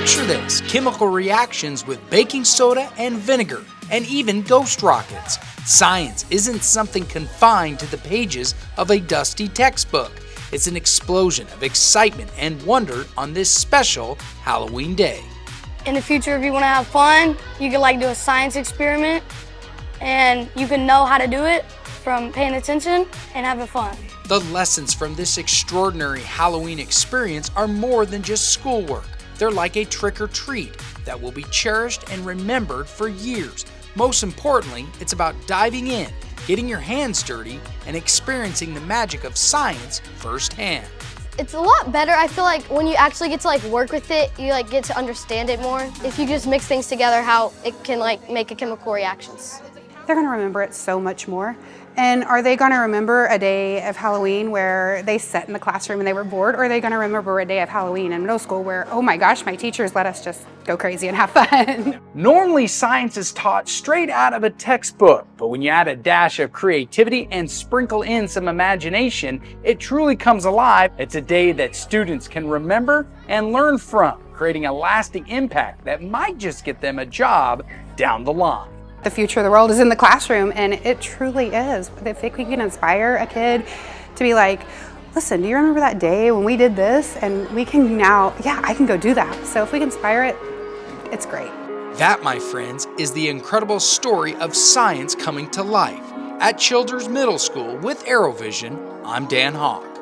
Picture this, chemical reactions with baking soda and vinegar, and even ghost rockets. Science isn't something confined to the pages of a dusty textbook. It's an explosion of excitement and wonder on this special Halloween day. In the future, if you want to have fun, you can do a science experiment, and you can know how to do it from paying attention and having fun. The lessons from this extraordinary Halloween experience are more than just schoolwork. They're like a trick or treat that will be cherished and remembered for years. Most importantly, it's about diving in, getting your hands dirty, and experiencing the magic of science firsthand. It's a lot better, I feel like, when you actually get to work with it, you get to understand it more. If you just mix things together, how it can make a chemical reactions. They're gonna remember it so much more. And are they gonna remember a day of Halloween where they sat in the classroom and they were bored? Or are they gonna remember a day of Halloween in middle school where, oh my gosh, my teachers let us just go crazy and have fun? Normally, science is taught straight out of a textbook, but when you add a dash of creativity and sprinkle in some imagination, it truly comes alive. It's a day that students can remember and learn from, creating a lasting impact that might just get them a job down the line. The future of the world is in the classroom, and it truly is. If we can inspire a kid to be like, listen, do you remember that day when we did this? And we can now, yeah, I can go do that. So if we can inspire it, it's great. That, my friends, is the incredible story of science coming to life. At Childers Middle School with AeroVision, I'm Dan Hawk.